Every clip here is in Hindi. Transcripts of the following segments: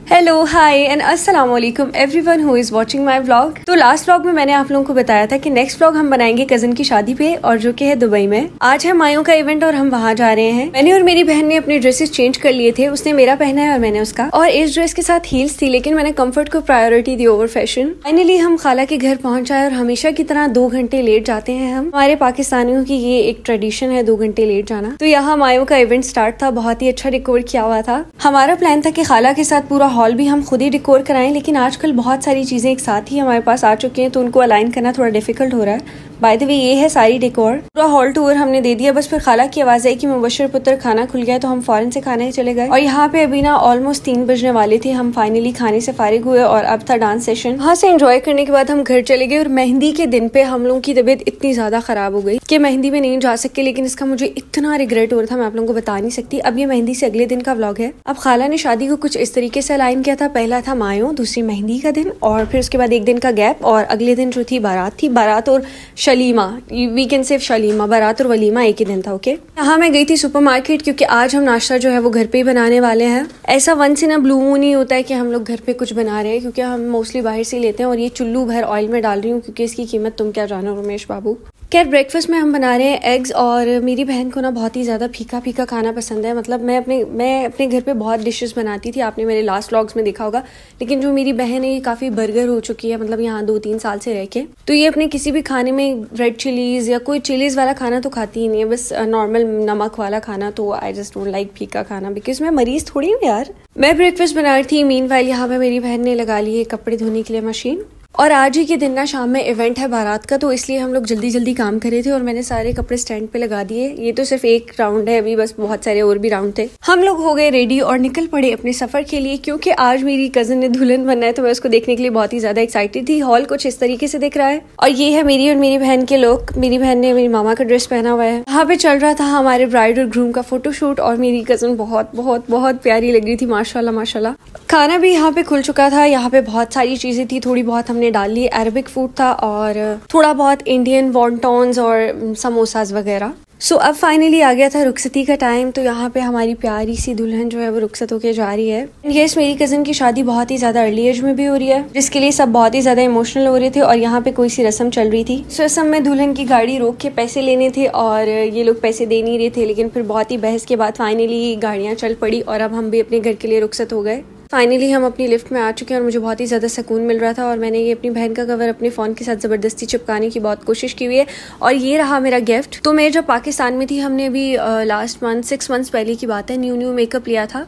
हेलो हाय एंड अस्सलाम वालेकुम everyone who is watching my vlog. तो लास्ट व्लॉग में मैंने आप लोगों को बताया था कि नेक्स्ट व्लॉग हम बनाएंगे कजन की शादी पे, और जो कि है दुबई में। आज है मायों का इवेंट और हम वहाँ जा रहे हैं। मैंने और मेरी बहन ने अपने ड्रेसेस चेंज कर लिए थे, उसने मेरा पहना है और मैंने उसका। और इस ड्रेस के साथ हील्स थी, लेकिन मैंने कम्फर्ट को priority the over fashion. Finally हम खाला के घर पहुंच आए और हमेशा की तरह 2 घंटे लेट जाते हैं हम। हमारे पाकिस्तानियों की ये एक ट्रेडिशन है 2 घंटे लेट जाना। तो यहाँ मायों का इवेंट स्टार्ट था, बहुत ही अच्छा डेकोर किया हुआ था। हमारा प्लान था कि खाला के साथ पूरा हॉल भी हम खुद ही डेकोर कराएं, लेकिन आजकल बहुत सारी चीजें एक साथ ही हमारे पास आ चुकी हैं, तो उनको अलाइन करना थोड़ा डिफिकल्ट हो रहा है। बाय द वे ये है सारी डेकोर। पूरा हॉल टूर हमने दे दिया, बस फिर खाला की आवाज आई कि मुबशर पुत्र खाना खुल गया, तो हम फौरन से खाने चले गए। और यहाँ पे अभी ना ऑलमोस्ट 3 बजने वाले थे। हम फाइनली खाने से फारिग हुए और अब था डांस सेशन। वहाँ से एंजॉय करने के बाद हम घर चले गए। और मेहंदी के दिन पे हम लोगों की तबीयत इतनी ज्यादा खराब हो गई कि मेहंदी में नहीं जा सके, लेकिन इसका मुझे इतना रिग्रेट हो रहा था, मैं आप लोगों को बता नहीं सकती। अब ये मेहंदी से अगले दिन का व्लॉग है। अब खाला ने शादी को कुछ इस तरीके से अलाइन किया था। पहला था मायों, दूसरी मेहंदी का दिन, और फिर उसके बाद 1 दिन का गैप, और अगले दिन जो थी बारात थी। बारात और शलीमा, वीकेंड सिर्फ शलीमा, बारात और वलीमा एक ही दिन था। ओके, यहाँ मैं गई थी सुपरमार्केट, क्योंकि आज हम नाश्ता जो है वो घर पे ही बनाने वाले हैं। ऐसा once in a blue moon ही होता है कि हम लोग घर पे कुछ बना रहे हैं, क्योंकि हम मोस्टली बाहर से लेते हैं। और ये चुल्लू भर ऑयल में डाल रही हूँ, क्योंकि इसकी कीमत तुम क्या जानो रमेश बाबू। खैर, ब्रेकफास्ट में हम बना रहे हैं एग्स। और मेरी बहन को ना बहुत ही ज़्यादा फीका फीका खाना पसंद है। मतलब मैं अपने घर पे बहुत डिशेस बनाती थी, आपने मेरे लास्ट व्लॉग्स में देखा होगा। लेकिन जो मेरी बहन है ये काफ़ी बर्गर हो चुकी है, मतलब यहाँ 2-3 साल से रह के। तो ये अपने किसी भी खाने में रेड चिलीज या कोई चिलीज वाला खाना तो खाती ही नहीं है, बस नॉर्मल नमक वाला खाना। तो आई जस्ट डोंट लाइक फीका खाना, बिकॉज मैं मरीज थोड़ी हूँ यार। मैं ब्रेकफास्ट बना रही थी, मीनवाइल यहाँ पे मेरी बहन ने लगा ली है कपड़े धोने के लिए मशीन। और आज ही के दिन ना शाम में इवेंट है बारात का, तो इसलिए हम लोग जल्दी जल्दी काम कर रहे थे। और मैंने सारे कपड़े स्टैंड पे लगा दिए। ये तो सिर्फ एक राउंड है, अभी बस बहुत सारे और भी राउंड थे। हम लोग हो गए रेडी और निकल पड़े अपने सफर के लिए, क्योंकि आज मेरी कजन ने दुल्हन बनना है, तो मैं उसको देखने के लिए बहुत ही ज्यादा एक्साइटेड थी। हॉल कुछ इस तरीके से दिख रहा है, और ये है मेरी और मेरी बहन के लोग। मेरी बहन ने मेरी मामा का ड्रेस पहना हुआ है। यहाँ पे चल रहा था हमारे ब्राइड और ग्रूम का फोटोशूट, और मेरी कजन बहुत बहुत बहुत प्यारी लग रही थी, माशाल्लाह माशाल्लाह। खाना भी यहाँ पे खुल चुका था। यहाँ पे बहुत सारी चीजें थी, थोड़ी बहुत हमने डाल ली। अरबिक फूड था और थोड़ा बहुत इंडियन वॉन्टॉन्स और समोसाज वगैरह। सो अब फाइनली आ गया था रुखसती का टाइम। तो यहाँ पे हमारी प्यारी सी दुल्हन जो है वो रुखसत होके जा रही है। यस, मेरी कजन की शादी बहुत ही ज्यादा अर्ली एज में भी हो रही है, जिसके लिए सब बहुत ही ज्यादा इमोशनल हो रहे थे। और यहाँ पे कोई सी रस्म चल रही थी। इस रस्म में दुल्हन की गाड़ी रोक के पैसे लेने थे, और ये लोग पैसे दे नहीं रहे थे। लेकिन फिर बहुत ही बहस के बाद फाइनली गाड़ियाँ चल पड़ी, और अब हम भी अपने घर के लिए रुखसत हो गए। फाइनली हम अपनी लिफ्ट में आ चुके हैं, और मुझे बहुत ही ज़्यादा सुकून मिल रहा था। और मैंने ये अपनी बहन का कवर अपने फ़ोन के साथ ज़बरदस्ती चिपकाने की बहुत कोशिश की हुई है, और ये रहा मेरा गिफ्ट। तो मैं जब पाकिस्तान में थी, हमने अभी लास्ट मंथ 6 मंथ्स पहले की बात है, न्यू मेकअप लिया था।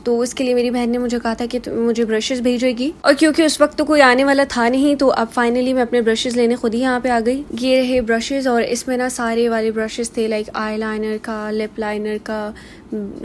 तो उसके लिए मेरी बहन ने मुझे कहा था कि मुझे ब्रशेस भेजेगी, और क्योंकि उस वक्त तो कोई आने वाला था नहीं, तो अब फाइनली मैं अपने ब्रशेस लेने खुद ही यहाँ पे आ गई। ये रहे ब्रशेस, और इसमें ना सारे वाले ब्रशेस थे, लाइक आई लाइनर का, लिप लाइनर का,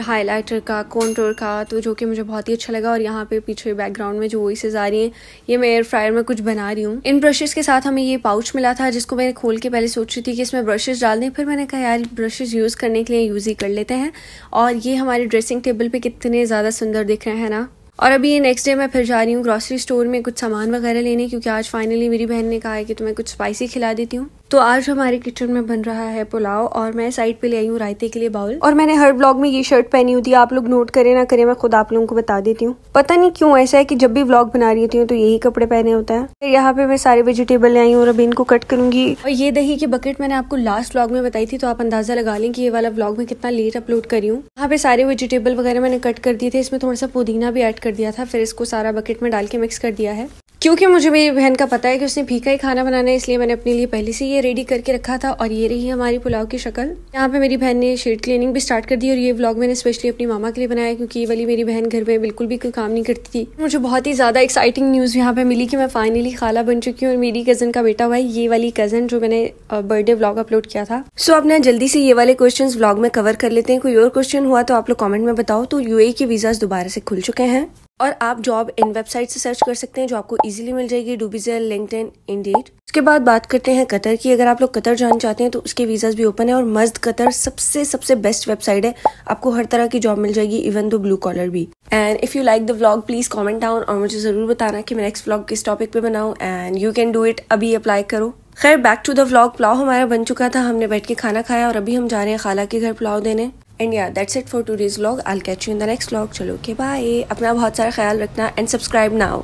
हाइलाइटर का, कॉन्टूर का, तो जो कि मुझे बहुत ही अच्छा लगा। और यहाँ पे पीछे बैकग्राउंड में जो वॉइसेस आ रही हैं, ये मैं एयर फ्रायर में कुछ बना रही हूँ। इन ब्रशेस के साथ हमें ये पाउच मिला था, जिसको मैंने खोल के पहले सोच रही थी कि इसमें ब्रशेस डाल दें, फिर मैंने कहा यार ब्रशेस यूज़ करने के लिए यूज़ ही कर लेते हैं। और ये हमारे ड्रेसिंग टेबल पे कितने ज़्यादा सुंदर दिख रहे हैं ना। और अभी ये नेक्स्ट डे मैं फिर जा रही हूँ ग्रॉसरी स्टोर में कुछ सामान वगैरह लेने, क्योंकि आज फाइनली मेरी बहन ने कहा है कि तुम्हें कुछ स्पाइसी खिला देती हूँ। तो आज हमारे किचन में बन रहा है पुलाव, और मैं साइड पे ले आई हूँ रायते के लिए बाउल। और मैंने हर व्लॉग में ये शर्ट पहनी होती है, आप लोग नोट करें ना करें, मैं खुद आप लोगों को बता देती हूँ। पता नहीं क्यों ऐसा है कि जब भी व्लॉग बना रही होती हूँ तो यही कपड़े पहने होता है। फिर यहाँ पे मैं सारे वेजिटेबल ले आई हूँ, और अभी इनको कट करूंगी। और ये दही की बकेट मैंने आपको लास्ट व्लॉग में बताई थी, तो आप अंदाजा लगा लें कि ये वाला व्लॉग में कितना लेट अपलोड करी हूँ। यहाँ पे सारे वेजिटेबल वगैरह मैंने कट कर दिए थे, इसमें थोड़ा सा पुदीना भी ऐड कर दिया था, फिर इसको सारा बकेट में डाल के मिक्स कर दिया है। क्योंकि मुझे मेरी बहन का पता है कि उसने फीका ही खाना बनाना है, इसलिए मैंने अपने लिए पहले से ये रेडी करके रखा था। और ये रही हमारी पुलाव की शक्ल। यहाँ पे मेरी बहन ने शीट क्लीनिंग भी स्टार्ट कर दी, और ये व्लॉग मैंने स्पेशली अपनी मामा के लिए बनाया, क्योंकि ये वाली मेरी बहन घर में बिल्कुल भी कोई काम नहीं करती थी। मुझे बहुत ही ज्यादा एक्साइटिंग न्यूज़ यहाँ पे मिली कि मैं फाइनली खाला बन चुकी हूँ, और मेरी कजन का बेटा हुआ है, ये वाली कजन जो मैंने बर्थडे व्लॉग अपलोड किया था। सो अब ना जल्दी से ये वाले क्वेश्चन व्लॉग में कवर कर लेते हैं। कोई और क्वेश्चन हुआ तो आप लोग कॉमेंट में बताओ। तो यूएई के वीजाज दोबारा से खुल चुके हैं, और आप जॉब इन वेबसाइट से सर्च कर सकते हैं, जो आपको इजीली मिल जाएगी, डूबिजेल, लिंक्डइन, इंडीड। उसके बाद बात करते हैं कतर की। अगर आप लोग कतर जाना चाहते हैं तो उसके वीजाज भी ओपन है, और मज़द कतर सबसे बेस्ट वेबसाइट है। आपको हर तरह की जॉब मिल जाएगी, इवन दो ब्लू कॉलर भी। And if you like the vlog please comment down, और मुझे जरूर बताना कि मैं नेक्स्ट व्लॉग किस टॉपिक पे बनाऊं। And you can do it, अभी अप्लाई करो। खैर, back to the vlog. Pulao हमारा बन चुका था, हमने बैठ के खाना खाया, और अभी हम जा रहे हैं खाला के घर पुलाव देने। एंड या that's it for today's vlog. I will catch you in the next vlog. चलो ओके बाय। अपना बहुत सारा ख्याल रखना एंड सब्सक्राइब नाउ।